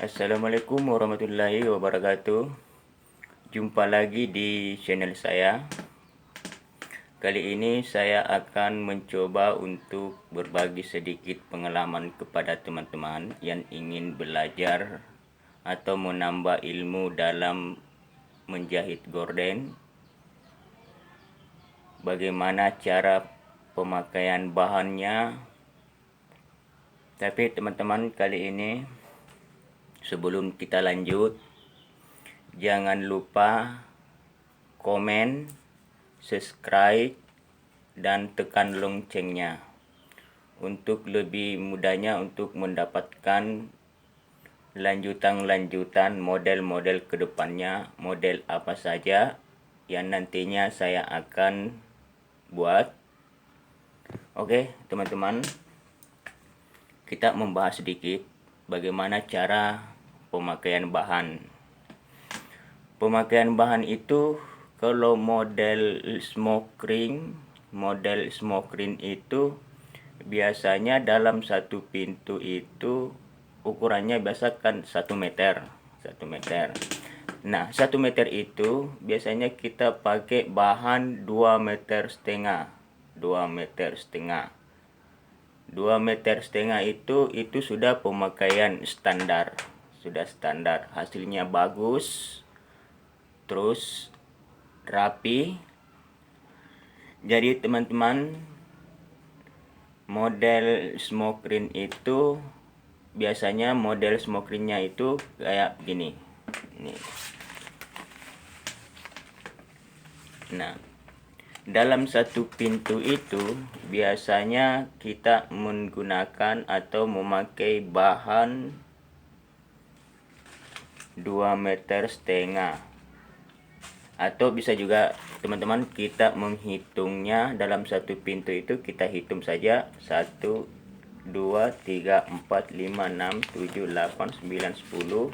Assalamualaikum warahmatullahi wabarakatuh. Jumpa lagi di channel saya. Kali ini saya akan mencoba untuk berbagi sedikit pengalaman kepada teman-teman yang ingin belajar atau menambah ilmu dalam menjahit gorden. Bagaimana cara pemakaian bahannya. Tapi teman-teman, kali ini sebelum kita lanjut, jangan lupa komen, subscribe, dan tekan loncengnya untuk lebih mudahnya untuk mendapatkan lanjutan model-model kedepannya, model apa saja yang nantinya saya akan buat. Oke teman-teman, kita membahas sedikit bagaimana cara pemakaian bahan. Pemakaian bahan itu kalau model smoke ring itu biasanya dalam satu pintu itu ukurannya biasa kan 1 meter. Nah, 1 meter itu biasanya kita pakai bahan 2,5 meter. 2,5 meter itu sudah pemakaian standar. Hasilnya bagus, terus rapi. Jadi teman-teman, model smoke ring itu biasanya model smoke ringnya itu kayak gini. Nah, dalam satu pintu itu biasanya kita menggunakan atau memakai bahan 2,5 meter. Atau bisa juga teman-teman kita menghitungnya dalam satu pintu itu kita hitung saja 1, 2, 3, 4, 5, 6, 7, 8, 9, 10,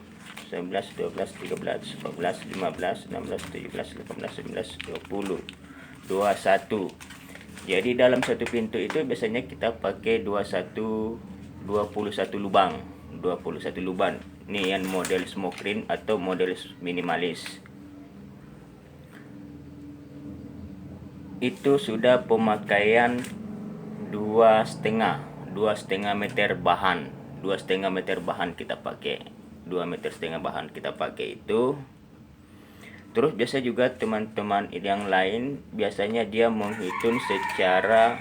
11, 12, 13, 14, 15, 16, 17, 18, 19, 20, 21. Jadi dalam satu pintu itu biasanya kita pakai 21 lubang. Ini yang model smoke ring atau model minimalis. Itu sudah pemakaian 2,5 meter bahan. 2,5 meter bahan kita pakai. 2,5 meter bahan kita pakai itu. Terus biasa juga teman-teman yang lain biasanya dia menghitung secara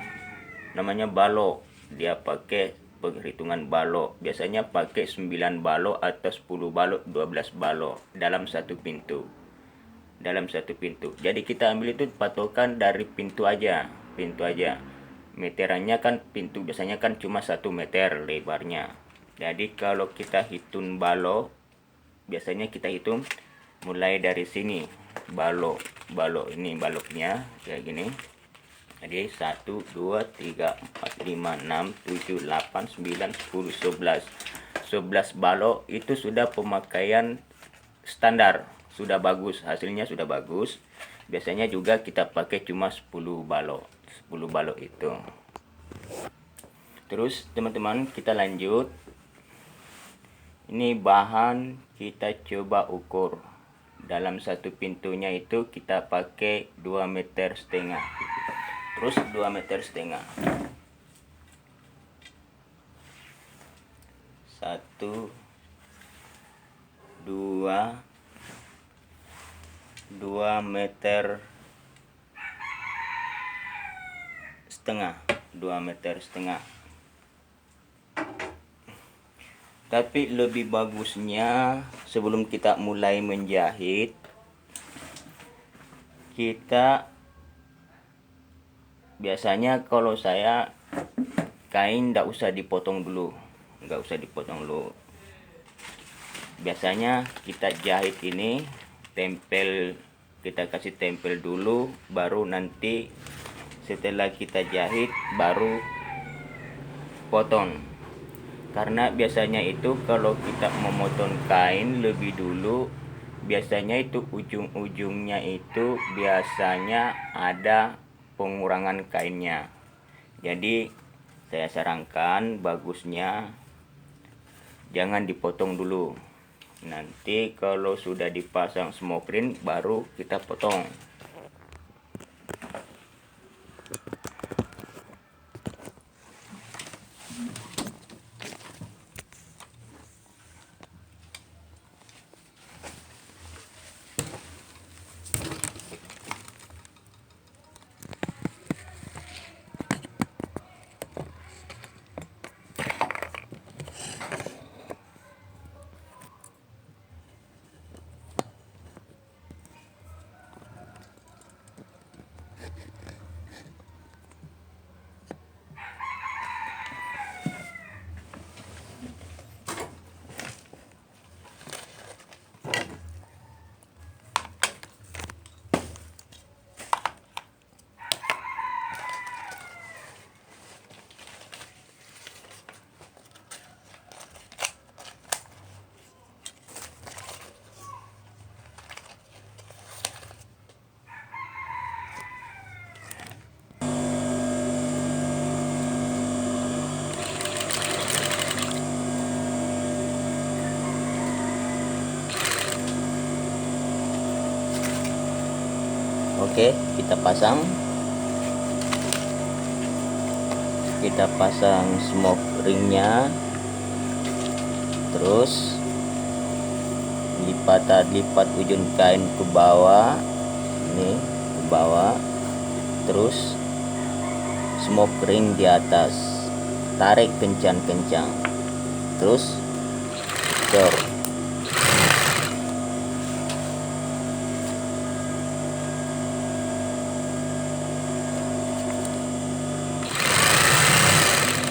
namanya balok. Dia pakai penghitungan balok. Biasanya pakai 9 balok atau 10 balok, 12 balok dalam satu pintu. Jadi kita ambil itu patokan dari pintu aja. Meterannya kan pintu biasanya kan cuma 1 meter lebarnya. Jadi kalau kita hitung balok, biasanya kita hitung mulai dari sini. Balok ini baloknya kayak gini. Jadi 1, 2, 3, 4, 5, 6, 7, 8, 9, 10, 11. 11 balok itu sudah pemakaian standar. Sudah bagus, hasilnya sudah bagus. Biasanya juga kita pakai cuma 10 balok itu. Terus teman-teman, kita lanjut. Ini bahan kita coba ukur. Dalam satu pintunya itu kita pakai 2,5 meter. Terus 2,5 meter. 1, 2 meter setengah. 2 meter setengah. Tapi lebih bagusnya sebelum kita mulai menjahit, kita biasanya kalau saya kain nggak usah dipotong dulu. Biasanya kita jahit ini kita kasih tempel dulu, baru nanti setelah kita jahit baru potong. Karena biasanya itu kalau kita memotong kain lebih dulu, biasanya itu ujung-ujungnya itu biasanya ada pengurangan kainnya. Jadi saya sarankan bagusnya jangan dipotong dulu. Nanti kalau sudah dipasang smoke ring baru kita potong. Oke, kita pasang smoke ringnya, terus lipat ujung kain ke bawah, ini ke bawah, terus smoke ring di atas, tarik kencang-kencang, terus cor.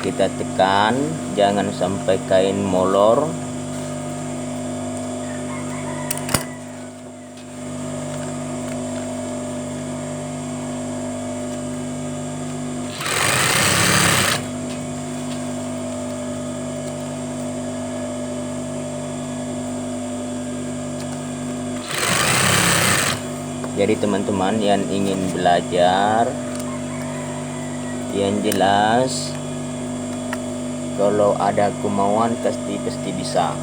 Kita tekan, jangan sampai kain molor. Jadi teman-teman yang ingin belajar, yang jelas kalau ada kemauan pasti bisa.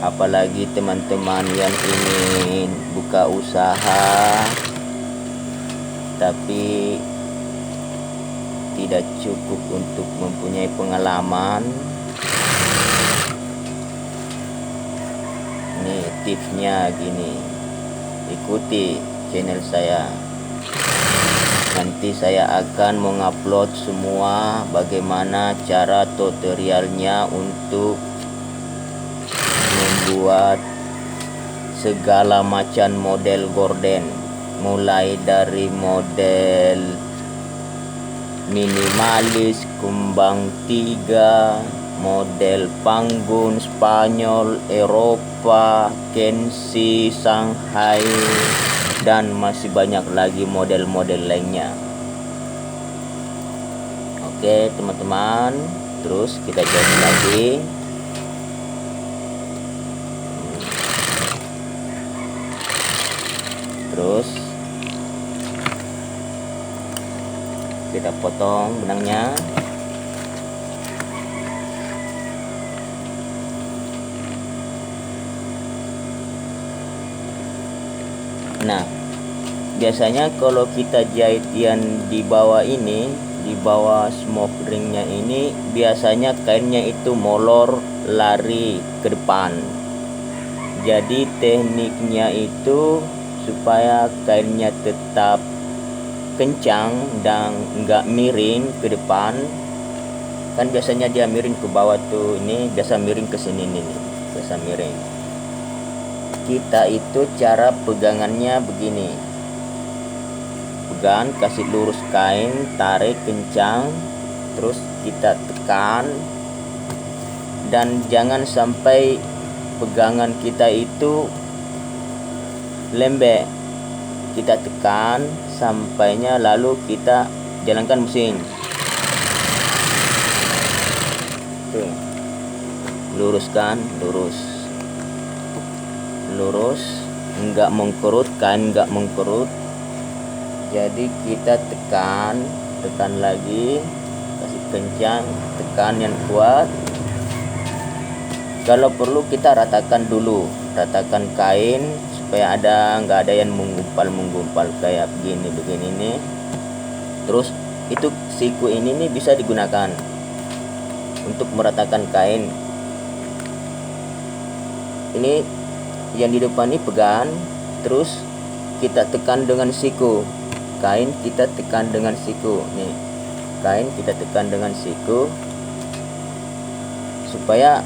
Apalagi teman-teman yang ingin buka usaha tapi tidak cukup untuk mempunyai pengalaman. Nih tipsnya gini, ikuti channel saya. Nanti saya akan mengupload semua bagaimana cara tutorialnya untuk membuat segala macam model gorden, mulai dari model minimalis, kembang 3, model panggung Spanyol, Eropa, Kensi, Shanghai, dan masih banyak lagi model-model lainnya. Oke teman-teman, terus kita jahit lagi. Terus kita potong benangnya. Nah, biasanya kalau kita jahit yang di bawah ini, di bawah smoke ringnya ini, biasanya kainnya itu molor, lari ke depan. Jadi tekniknya itu supaya kainnya tetap kencang dan enggak miring ke depan. Kan biasanya dia miring ke bawah tuh, ini biasa miring ke sini nih, biasa miring. Kita itu cara pegangannya begini, pegang, kasih lurus kain, tarik kencang, terus kita tekan, dan jangan sampai pegangan kita itu lembek. Kita tekan sampainya, lalu kita jalankan mesin. Tuh, luruskan, lurus, enggak mengkerut, kain enggak mengkerut. Jadi kita tekan lagi, kasih kencang, tekan yang kuat. Kalau perlu kita ratakan dulu, ratakan kain supaya nggak ada yang menggumpal kayak begini nih. Terus itu siku ini nih bisa digunakan untuk meratakan kain. Ini yang di depan ini pegan, terus kita tekan dengan siku. Kain kita tekan dengan siku. Nih, kain kita tekan dengan siku supaya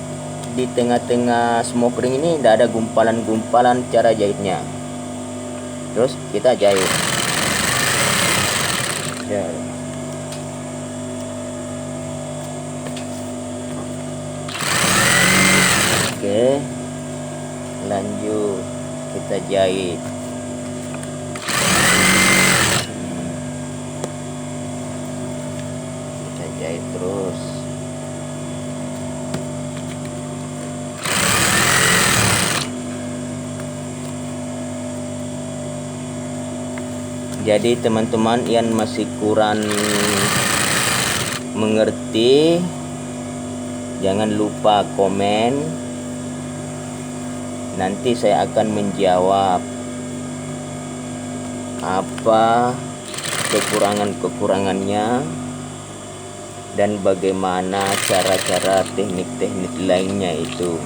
di tengah-tengah smoke ring ini tidak ada gumpalan-gumpalan cara jahitnya. Terus kita jahit. Oke, lanjut kita jahit. Kita jahit terus. Jadi teman-teman yang masih kurang mengerti, jangan lupa komen. Nanti saya akan menjawab apa kekurangannya dan bagaimana cara-cara teknik-teknik lainnya itu.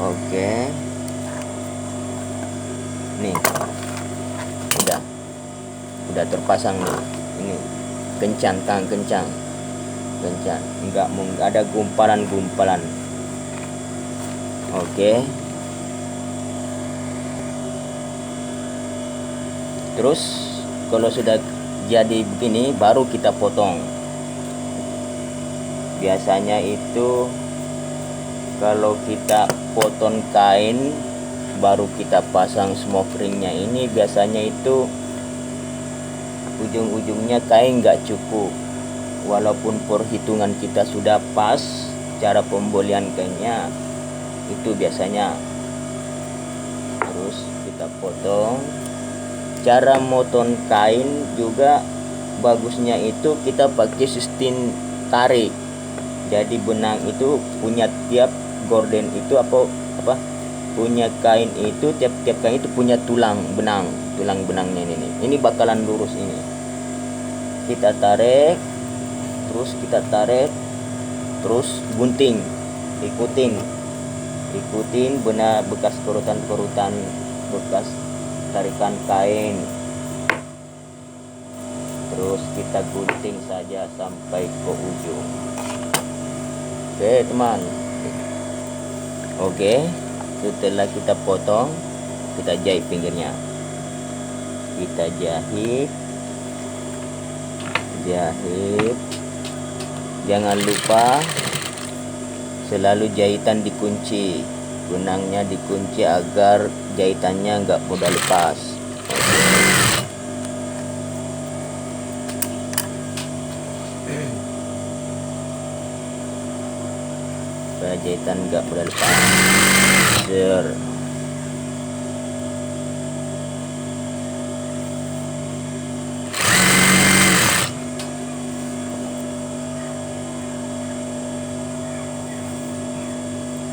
Oke. Nih. Udah terpasang nih. Ini kencang, kencang, enggak ada gumpalan. Oke. Terus kalau sudah jadi begini baru kita potong. Biasanya itu kalau kita potong kain baru kita pasang smoke ringnya ini, biasanya itu ujung-ujungnya kain nggak cukup. Walaupun perhitungan kita sudah pas cara pembolian kainnya, itu biasanya terus kita potong. Cara motong kain juga bagusnya itu kita pakai sistem tarik. Jadi benang itu punya tiap gorden itu apa punya kain itu, tiap kain itu punya tulang benangnya ini bakalan lurus ini. Kita tarik, terus gunting, ikutin benar bekas kerutan bekas tarikan kain. Terus kita gunting saja sampai ke ujung. Oke teman. Oke, setelah kita potong, kita jahit pinggirnya. Kita jahit. Jangan lupa selalu jahitan dikunci, benangnya dikunci agar jahitannya nggak mudah lepas. Supaya jahitan nggak mudah lepas.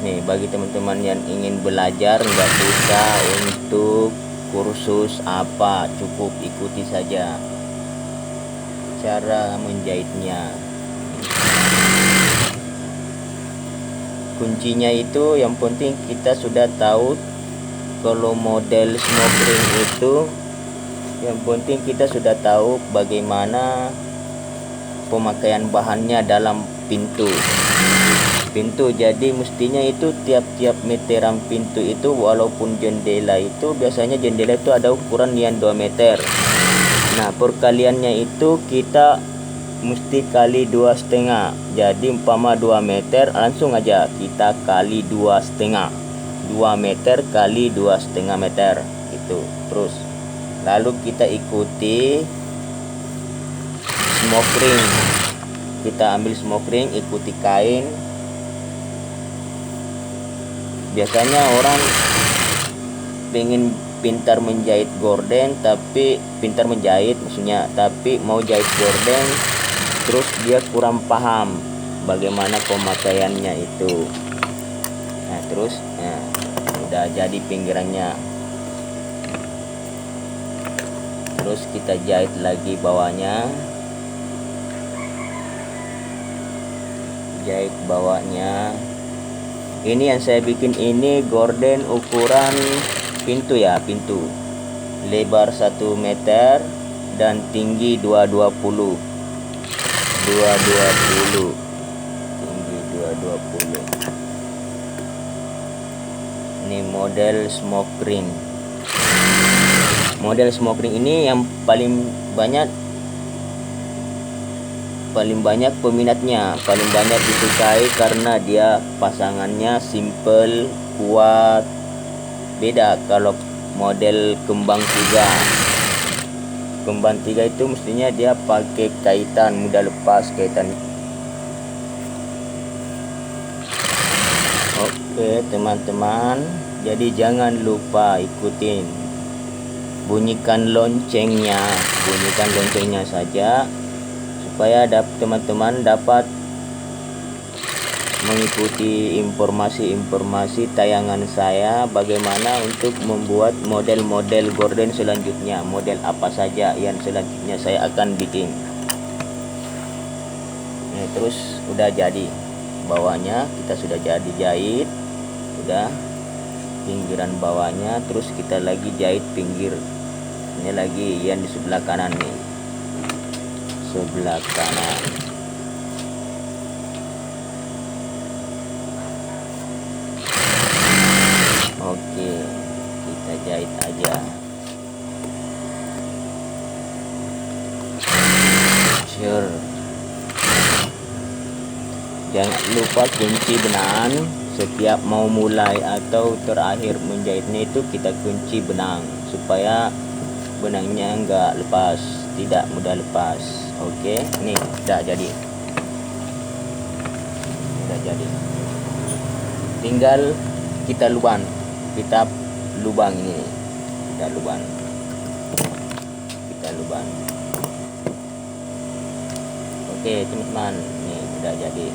Nih, bagi teman-teman yang ingin belajar nggak bisa untuk kursus apa, cukup ikuti saja cara menjahitnya. Kuncinya itu yang penting kita sudah tahu kalau model smoke ring itu, yang penting kita sudah tahu bagaimana pemakaian bahannya dalam pintu. Jadi mestinya itu tiap-tiap meteran pintu itu, walaupun jendela itu biasanya jendela itu ada ukuran yang 2 meter. Nah, perkaliannya itu kita mesti kali 2,5. Jadi umpama 2 meter, langsung aja kita kali 2,5. 2 meter kali 2,5 meter itu. Terus lalu kita ikuti smoke ring. Kita ambil smoke ring, ikuti kain. Biasanya orang pengen pintar menjahit gorden, tapi mau jahit gorden terus dia kurang paham bagaimana pemakaiannya itu. Nah terus udah jadi pinggirannya, terus kita jahit lagi bawahnya, jahit bawahnya. Ini yang saya bikin ini gorden ukuran pintu ya, pintu lebar 1 meter dan tinggi 220, tinggi 220. Ini model smoke ring. Model smoke ring ini yang paling banyak peminatnya, paling banyak disukai karena dia pasangannya simple, kuat. Beda kalau model kembang 3. Kembang 3 itu mestinya dia pakai kaitan, mudah lepas kaitan. Oke teman-teman, jadi jangan lupa ikutin, bunyikan loncengnya saja supaya teman-teman dapat mengikuti informasi-informasi tayangan saya bagaimana untuk membuat model-model gorden selanjutnya, model apa saja yang selanjutnya saya akan bikin. Nah, terus udah jadi bawahnya, kita sudah jadi jahit, udah pinggiran bawahnya, terus kita lagi jahit pinggir ini lagi yang di sebelah kanan nih, sebelah kanan. Oke, kita jahit aja. Sure. Jangan lupa kunci benang setiap mau mulai atau terakhir menjahitnya, itu kita kunci benang supaya benangnya enggak lepas, tidak mudah lepas. Oke, ini udah jadi. Tinggal kita lubang ini, kita lubang. Oke teman-teman, ini udah jadi.